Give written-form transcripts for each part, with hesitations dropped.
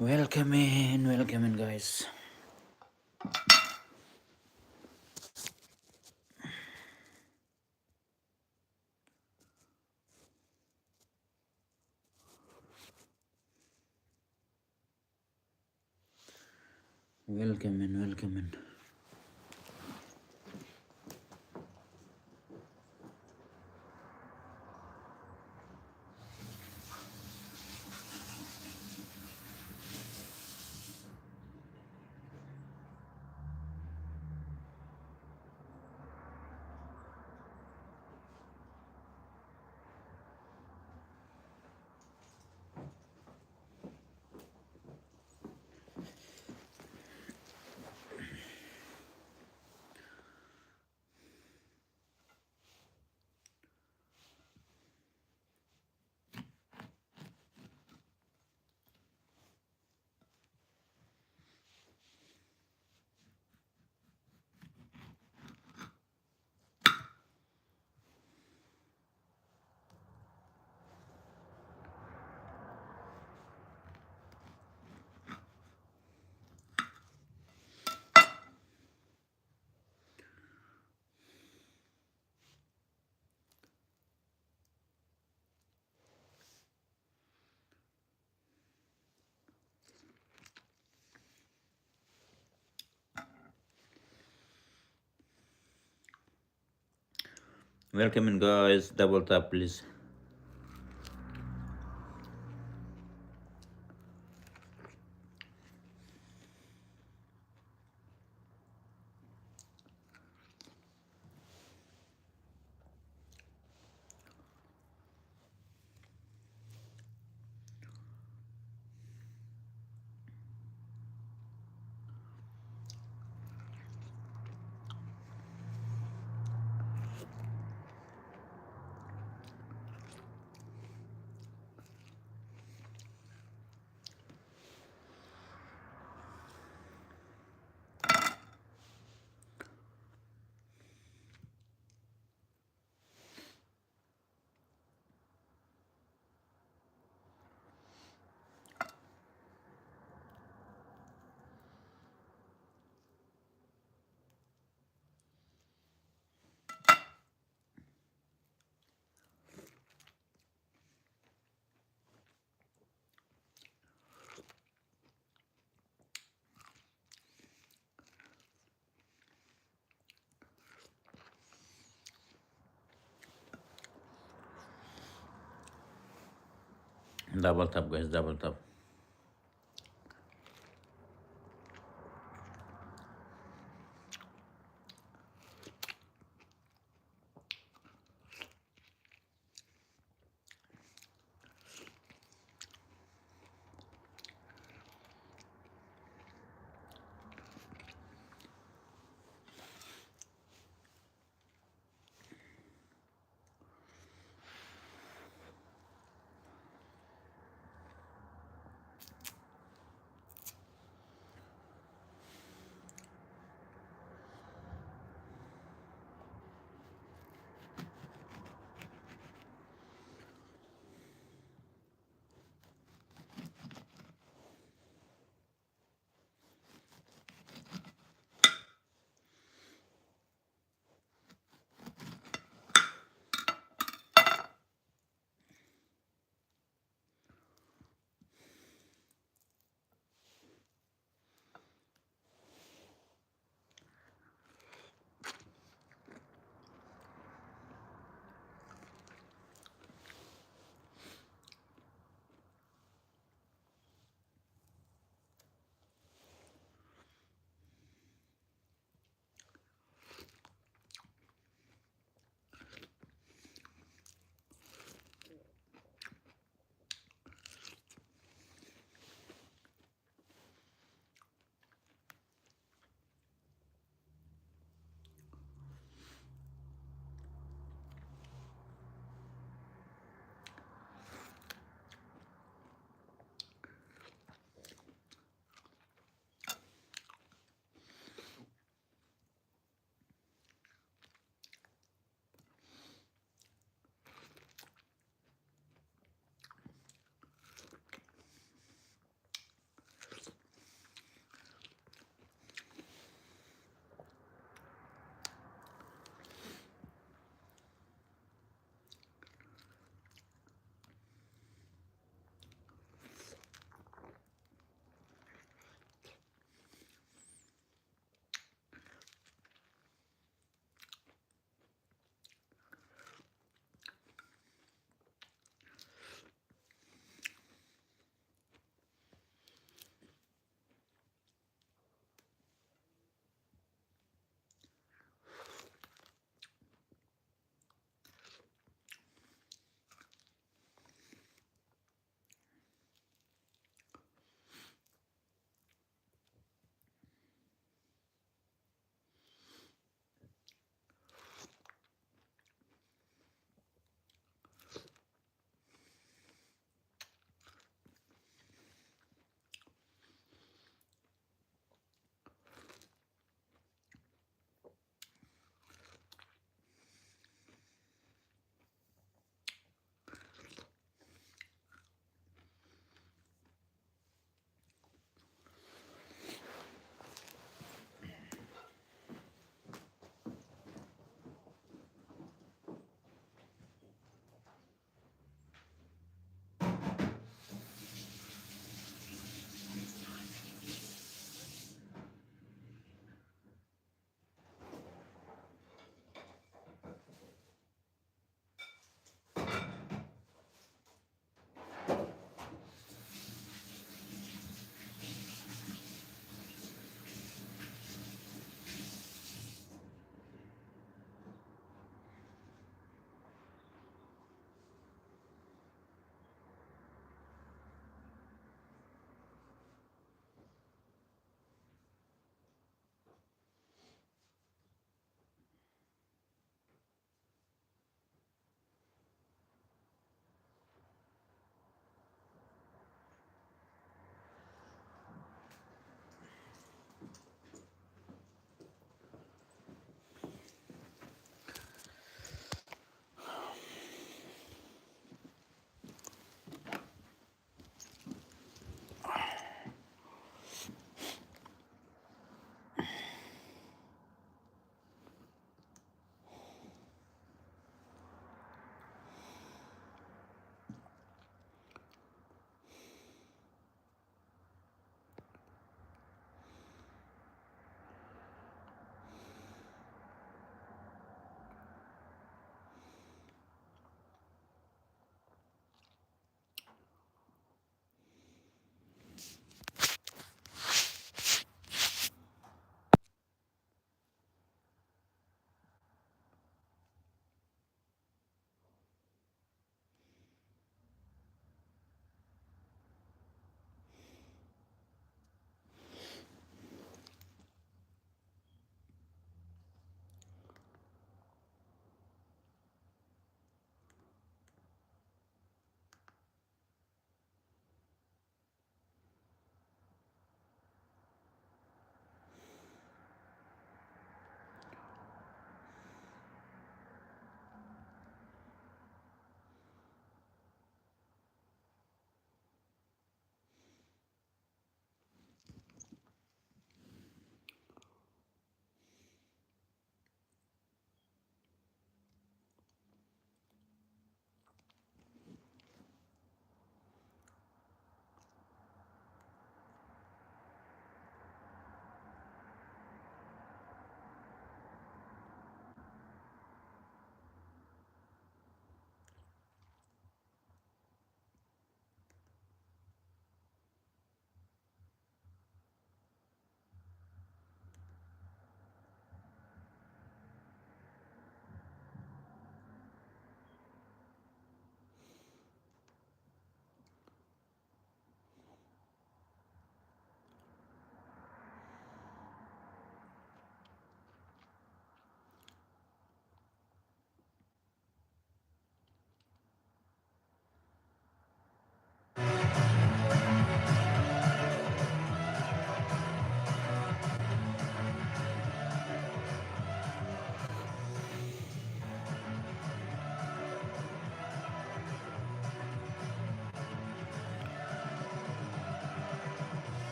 Welcome in, guys. Welcome in. Welcome in, guys. Double tap, please. Double tap, guys, double tap.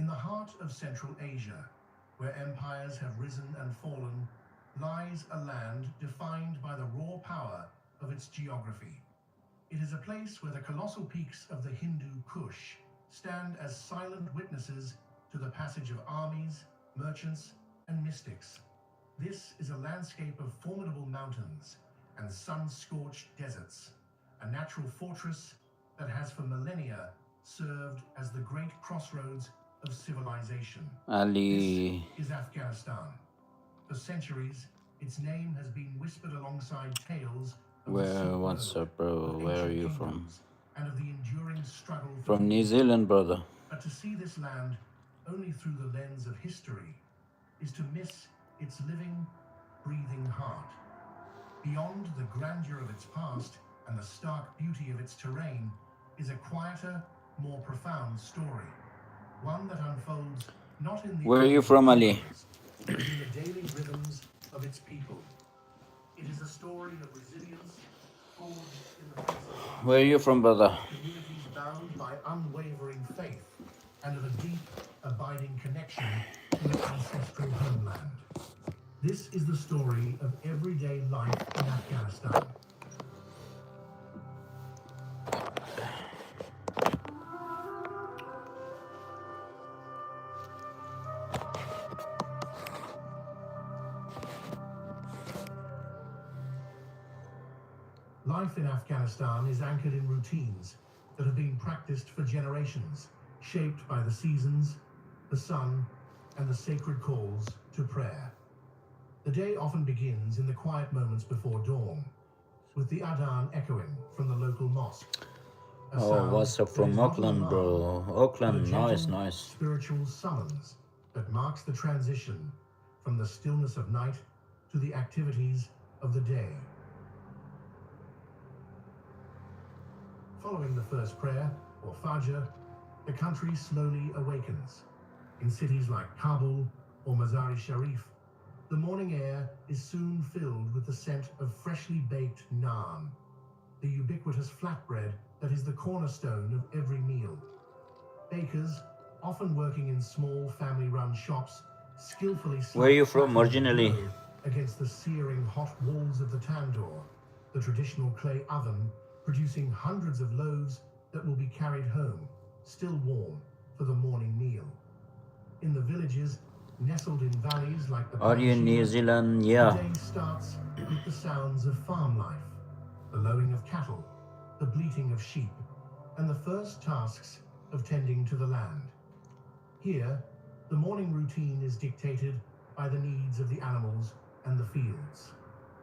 In the heart of Central Asia, where empires have risen and fallen, lies a land defined by the raw power of its geography. It is a place where the colossal peaks of the Hindu Kush stand as silent witnesses to the passage of armies, merchants, and mystics. This is a landscape of formidable mountains and sun-scorched deserts, a natural fortress that has for millennia served as the great crossroads of civilization. Ali. This is Afghanistan. For centuries, its name has been whispered alongside tales of What's up, bro? Where are you from? And of the enduring struggle From New Zealand, brother. But to see this land only through the lens of history is to miss its living, breathing heart. Beyond the grandeur of its past and the stark beauty of its terrain is a quieter, more profound story. One that unfolds not in the... Where are you from, Ali? But in the daily rhythms of its people. It is a story of resilience forged in the face of... Where are you from, brother? Communities bound by unwavering faith and of a deep, abiding connection to their ancestral homeland. This is the story of everyday life in Afghanistan. Life in Afghanistan is anchored in routines that have been practiced for generations, shaped by the seasons, the sun, and the sacred calls to prayer. The day often begins in the quiet moments before dawn, with the adhan echoing from the local mosque. Oh, what's up from Auckland, bro? Auckland, nice. Spiritual summons that marks the transition from the stillness of night to the activities of the day. Following the first prayer, or Fajr, the country slowly awakens. In cities like Kabul or Mazar-i-Sharif, the morning air is soon filled with the scent of freshly baked naan, the ubiquitous flatbread that is the cornerstone of every meal. Bakers, often working in small family-run shops, skillfully... Where are you from originally? ...against the searing hot walls of the tandoor, the traditional clay oven, producing hundreds of loaves that will be carried home, still warm, for the morning meal. In the villages, nestled in valleys like the... Are you in New Zealand? Yeah. The day starts with the sounds of farm life, the lowing of cattle, the bleating of sheep, and the first tasks of tending to the land. Here, the morning routine is dictated by the needs of the animals and the fields.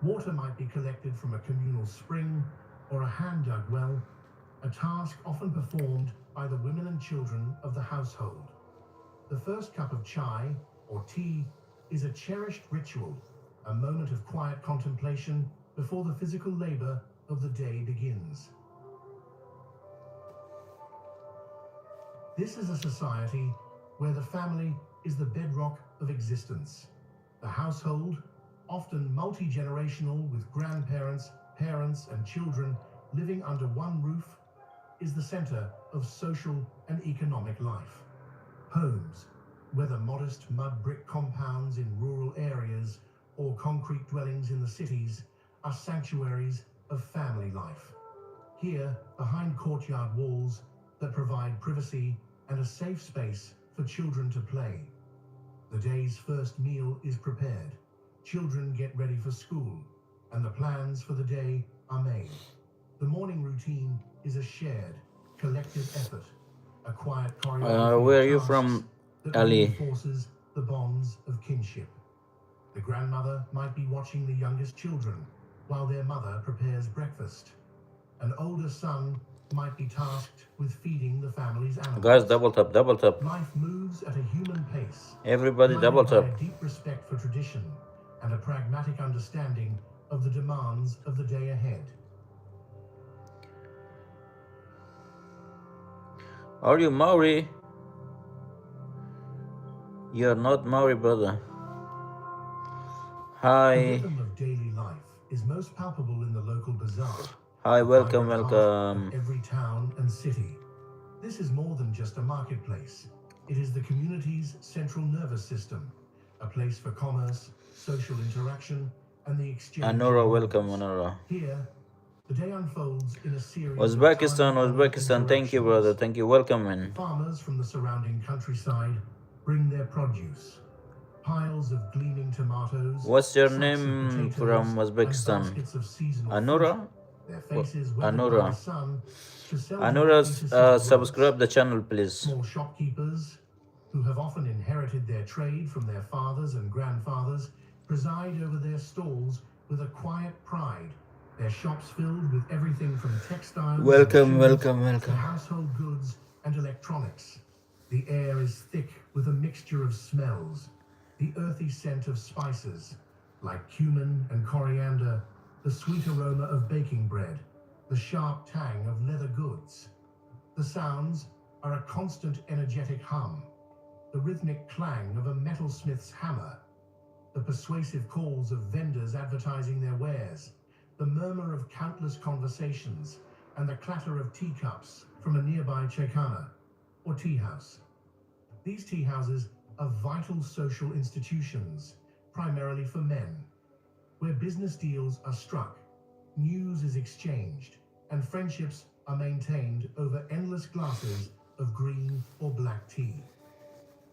Water might be collected from a communal spring or a hand-dug well, a task often performed by the women and children of the household. The first cup of chai, or tea, is a cherished ritual, a moment of quiet contemplation before the physical labor of the day begins. This is a society where the family is the bedrock of existence. The household, often multi-generational with grandparents, parents, and children living under one roof, is the center of social and economic life. Homes, whether modest mud brick compounds in rural areas or concrete dwellings in the cities, are sanctuaries of family life. Here, behind courtyard walls that provide privacy and a safe space for children to play. The day's first meal is prepared, children get ready for school, and the plans for the day are made. The morning routine is a shared, collective effort, a quiet choreography. Where are you from, Ali? That reinforces the bonds of kinship. The grandmother might be watching the youngest children while their mother prepares breakfast. An older son might be tasked with feeding the family's animals. Guys, double tap. Life moves at a human pace. Everybody double tap. A deep respect for tradition and a pragmatic understanding of the demands of the day ahead. Are you Maori? You're not Maori, brother. The Hi. rhythm of daily life is most palpable in the local bazaar. Hi, Vibrant welcome. heart of every town and city. This is more than just a marketplace. It is the community's central nervous system, a place for commerce, social interaction, and the exchange Anura, of welcome, goods. Anura. Here, the day unfolds in a series of Uzbekistan, time-honored Uzbekistan, thank you, brother. interactions. Thank you. Welcome, man. Farmers from the surrounding countryside bring their produce. Piles of gleaming tomatoes, What's your sacks of name potatoes, from and Uzbekistan? baskets of seasonal fruit, Anura? their faces weathered by the Anura. sun, to sell Anura, directly to city roads. subscribe the channel, please. Small shopkeepers, who have often inherited their trade from their fathers and grandfathers, preside over their stalls with a quiet pride, their shops filled with everything from textiles Welcome, and shoes welcome, to welcome. household goods and electronics. The air is thick with a mixture of smells, the earthy scent of spices, like cumin and coriander, the sweet aroma of baking bread, the sharp tang of leather goods. The sounds are a constant energetic hum, the rhythmic clang of a metalsmith's hammer, the persuasive calls of vendors advertising their wares, the murmur of countless conversations, and the clatter of teacups from a nearby chekana, or tea house. These tea houses are vital social institutions, primarily for men, where business deals are struck, news is exchanged, and friendships are maintained over endless glasses of green or black tea.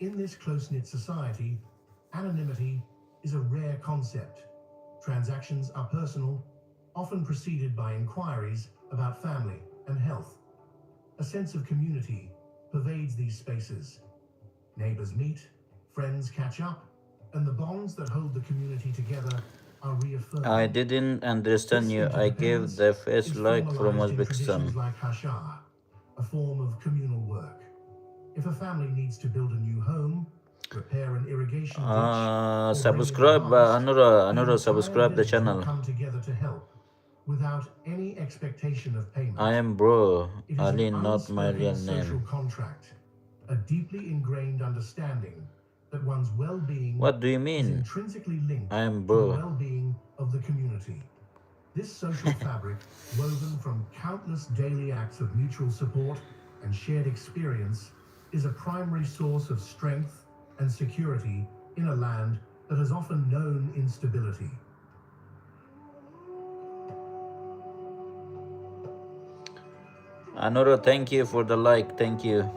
In this close-knit society, anonymity is a rare concept. Transactions are personal, often preceded by inquiries about family and health. A sense of community pervades these spaces. Neighbors meet, friends catch up, and the bonds that hold the community together are reaffirmed. I didn't understand This you. I gave interdependence the face is like from formalized in Uzbekistan. traditions like hashar, a form of communal work. If a family needs to build a new home, repair an irrigation ditch, or bring in a Subscribe, harvest, Anura, the Anura, entire subscribe the village will channel. come together to help, without any expectation of payment. I am bro, It is Ali, an not my unspoken real social name. contract, a deeply ingrained understanding that one's well-being What do you is mean? intrinsically linked I am to the bro. well-being of the community. This social fabric, woven from countless daily acts of mutual support and shared experience, is a primary source of strength and security in a land that has often known instability. Anura, thank you for the like. Thank you.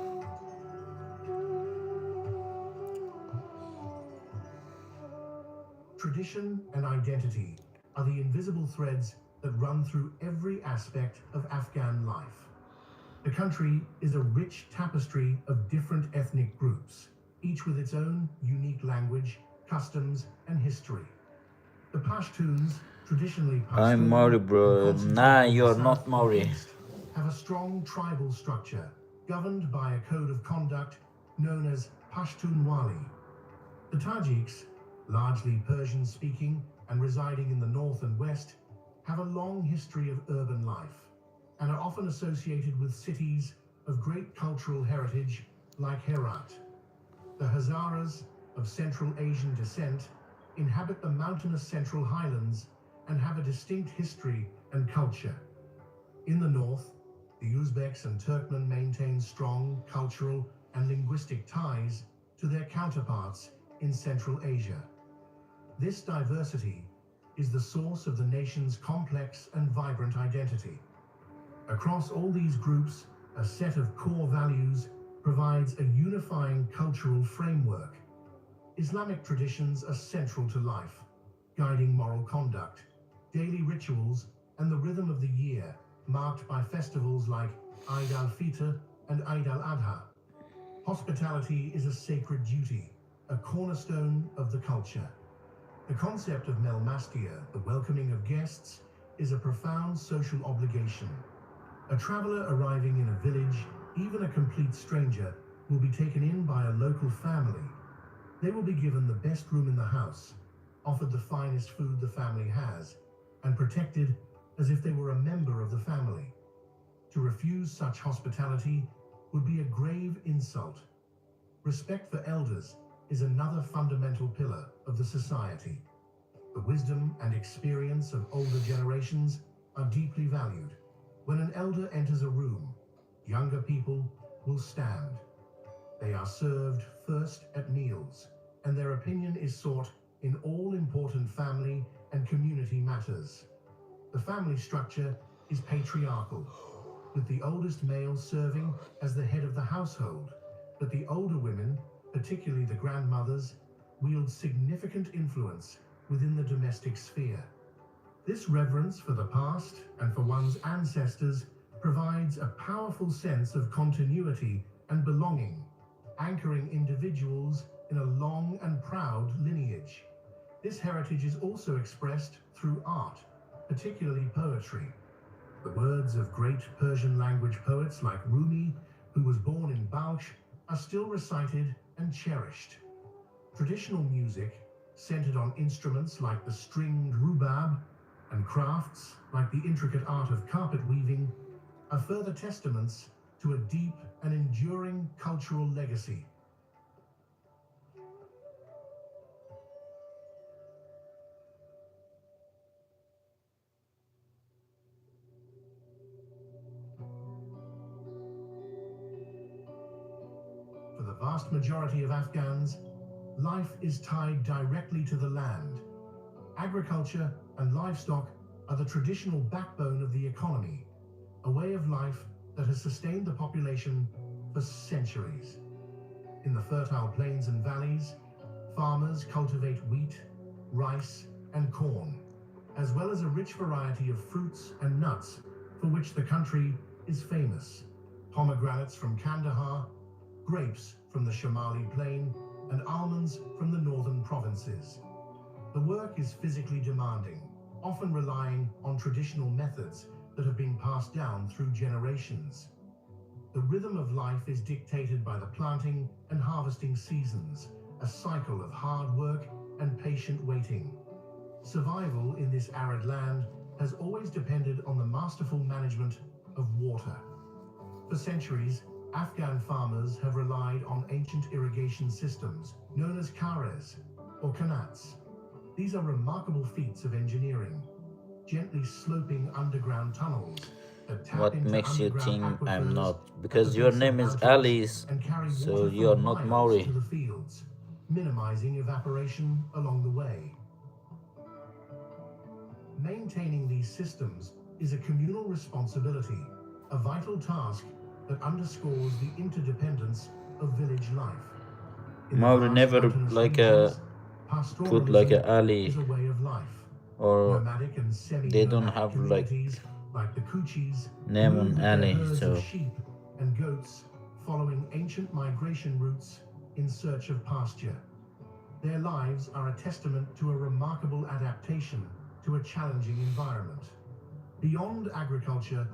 Tradition and identity are the invisible threads that run through every aspect of Afghan life. The country is a rich tapestry of different ethnic groups, each with its own unique language, customs, and history. The Pashtuns, traditionally I'm Pashtun Maori, and bro. concentrated Nah, in the you're south not and Maori. east, have a strong tribal structure governed by a code of conduct known as Pashtunwali. The Tajiks, largely Persian-speaking and residing in the north and west, have a long history of urban life and are often associated with cities of great cultural heritage like Herat. The Hazaras, of Central Asian descent, inhabit the mountainous Central Highlands and have a distinct history and culture. In the north, the Uzbeks and Turkmen maintain strong cultural and linguistic ties to their counterparts in Central Asia. This diversity is the source of the nation's complex and vibrant identity. Across all these groups, a set of core values provides a unifying cultural framework. Islamic traditions are central to life, guiding moral conduct, daily rituals, and the rhythm of the year, marked by festivals like Eid al-Fitr and Eid al-Adha. Hospitality is a sacred duty, a cornerstone of the culture. The concept of Melmastia, the welcoming of guests, is a profound social obligation. A traveler arriving in a village, even a complete stranger, will be taken in by a local family. They will be given the best room in the house, offered the finest food the family has, and protected as if they were a member of the family. To refuse such hospitality would be a grave insult. Respect for elders is another fundamental pillar of the society. The wisdom and experience of older generations are deeply valued. When an elder enters a room, younger people will stand. They are served first at meals, and their opinion is sought in all important family and community matters. The family structure is patriarchal, with the oldest male serving as the head of the household, but the older women, particularly the grandmothers, wield significant influence within the domestic sphere. This reverence for the past and for one's ancestors provides a powerful sense of continuity and belonging, anchoring individuals in a long and proud lineage. This heritage is also expressed through art, particularly poetry. The words of great Persian language poets like Rumi, who was born in Balkh, are still recited and cherished. Traditional music, centered on instruments like the stringed rubab, and crafts like the intricate art of carpet weaving, are further testaments to a deep and enduring cultural legacy. For the vast majority of Afghans, life is tied directly to the land. Agriculture and livestock are the traditional backbone of the economy, a way of life that has sustained the population for centuries. In the fertile plains and valleys, farmers cultivate wheat, rice, and corn, as well as a rich variety of fruits and nuts for which the country is famous. Pomegranates from Kandahar, grapes from the Shamali Plain, and almonds from the northern provinces. The work is physically demanding, often relying on traditional methods that have been passed down through generations. The rhythm of life is dictated by the planting and harvesting seasons, a cycle of hard work and patient waiting. Survival in this arid land has always depended on the masterful management of water. For centuries, Afghan farmers have relied on ancient irrigation systems known as kares or kanats. These are remarkable feats of engineering, gently sloping underground tunnels that tap What into makes you underground think I'm aquifers not? at the Because your base of name is mountains Alice, and carry so water you're for not miles to Maori. the fields, minimizing evaporation along the way. Maintaining these systems is a communal responsibility, a vital task that underscores the interdependence of village life. In the Maori vast never mountainous like a regions, put like pastoralism a Ali, is a way of life. or Nomadic and they don't semi-nomadic have like communities, like the Kuchis, name move on with their Ali. herds of So sheep and goats, following ancient migration routes in search of pasture. Their lives are a testament to a remarkable adaptation to a challenging environment. Beyond agriculture,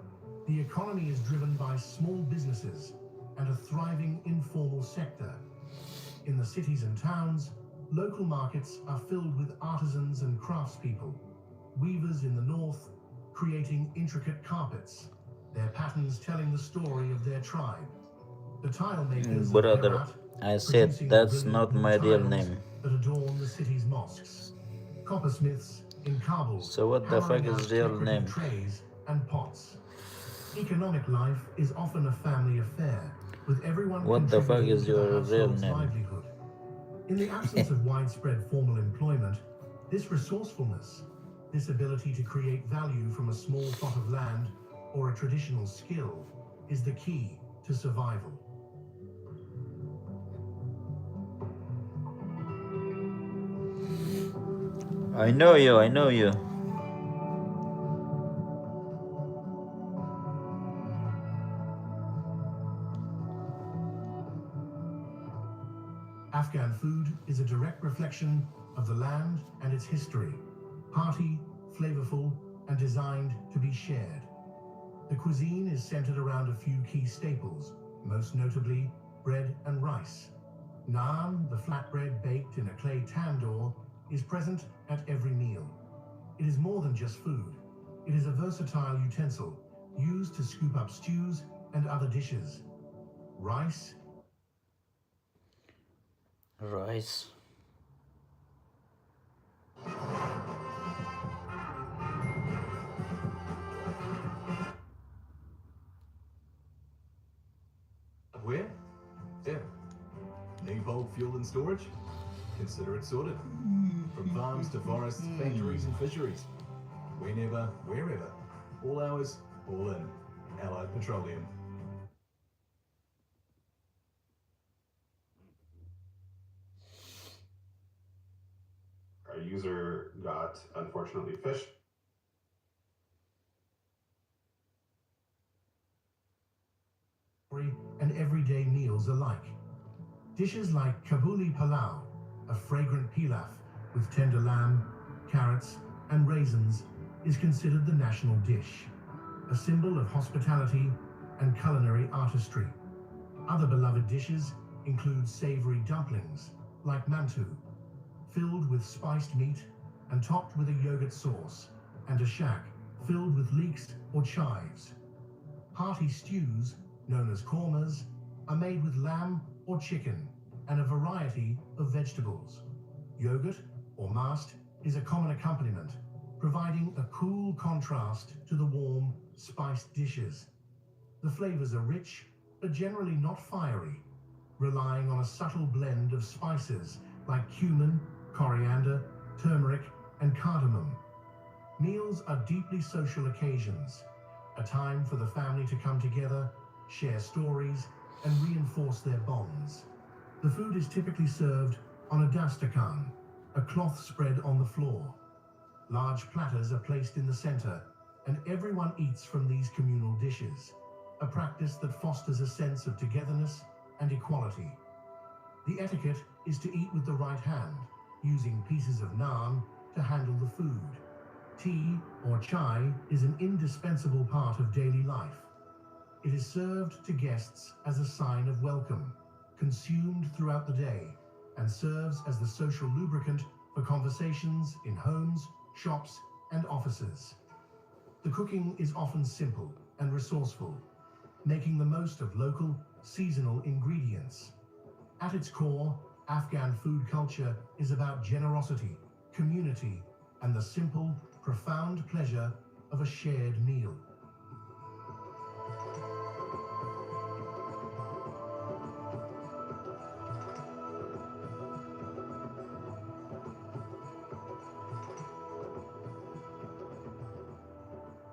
the economy is driven by small businesses and a thriving informal sector. In the cities and towns, local markets are filled with artisans and craftspeople, weavers in the north creating intricate carpets, their patterns telling the story of their tribe. The tile makers of brother, Herat, I said producing the that's brilliant not blue my real tiles name. that adorn the city's mosques. Coppersmiths in Kabul, So what the fuck hammering is out real decorative name? trays and pots. Economic life is often a family affair, with everyone What the fuck contributing is to the your real household's name? livelihood. In the absence of widespread formal employment, this resourcefulness, this ability to create value from a small plot of land or a traditional skill, is the key to survival. I know you, I know you. Afghan food is a direct reflection of the land and its history, hearty, flavorful, and designed to be shared. The cuisine is centered around a few key staples, most notably bread and rice. Naan, the flatbread baked in a clay tandoor, is present at every meal. It is more than just food. It is a versatile utensil used to scoop up stews and other dishes. Rice Rice. Where? There. Need bulk fuel and storage? Consider it sorted. From farms to forests, factories and fisheries. Whenever, wherever. All hours, all in. Allied Petroleum. Our user got, unfortunately, fish. And everyday meals alike. Dishes like Kabuli Palau, a fragrant pilaf with tender lamb, carrots, and raisins, is considered the national dish, a symbol of hospitality and culinary artistry. Other beloved dishes include savory dumplings, like mantu, filled with spiced meat and topped with a yogurt sauce, and a shak, filled with leeks or chives. Hearty stews, known as kormas, are made with lamb or chicken and a variety of vegetables. Yogurt, or mast, is a common accompaniment, providing a cool contrast to the warm, spiced dishes. The flavors are rich, but generally not fiery, relying on a subtle blend of spices like cumin, coriander, turmeric, and cardamom. Meals are deeply social occasions, a time for the family to come together, share stories, and reinforce their bonds. The food is typically served on a dastakan, a cloth spread on the floor. Large platters are placed in the center, and everyone eats from these communal dishes, a practice that fosters a sense of togetherness and equality. The etiquette is to eat with the right hand, using pieces of naan to handle the food. Tea or chai is an indispensable part of daily life. It is served to guests as a sign of welcome, consumed throughout the day, and serves as the social lubricant for conversations in homes, shops, and offices. The cooking is often simple and resourceful, making the most of local, seasonal ingredients. At its core, Afghan food culture is about generosity, community, and the simple, profound pleasure of a shared meal.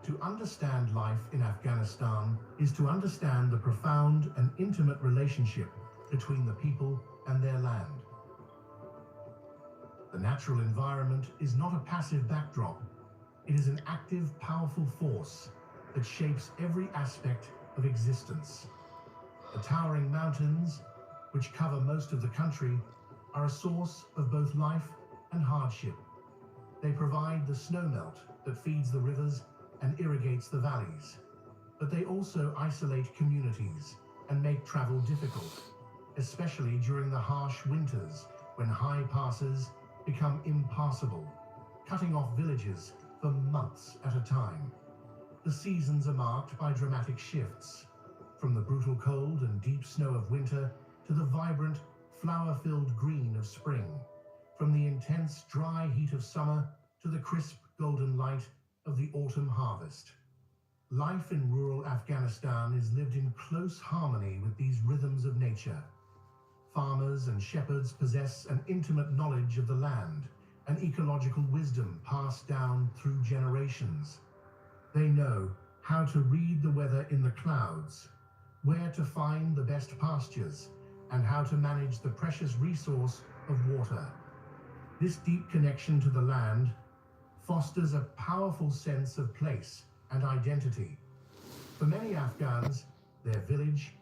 To understand life in Afghanistan is to understand the profound and intimate relationship between the people and their land. The natural environment is not a passive backdrop. It is an active, powerful force that shapes every aspect of existence. The towering mountains, which cover most of the country, are a source of both life and hardship. They provide the snowmelt that feeds the rivers and irrigates the valleys, but they also isolate communities and make travel difficult, especially during the harsh winters when high passes become impassable, cutting off villages for months at a time. The seasons are marked by dramatic shifts, from the brutal cold and deep snow of winter to the vibrant, flower-filled green of spring, from the intense, dry heat of summer to the crisp, golden light of the autumn harvest. Life in rural Afghanistan is lived in close harmony with these rhythms of nature. Farmers and shepherds possess an intimate knowledge of the land, an ecological wisdom passed down through generations. They know how to read the weather in the clouds, where to find the best pastures, and how to manage the precious resource of water. This deep connection to the land fosters a powerful sense of place and identity. For many Afghans, their village,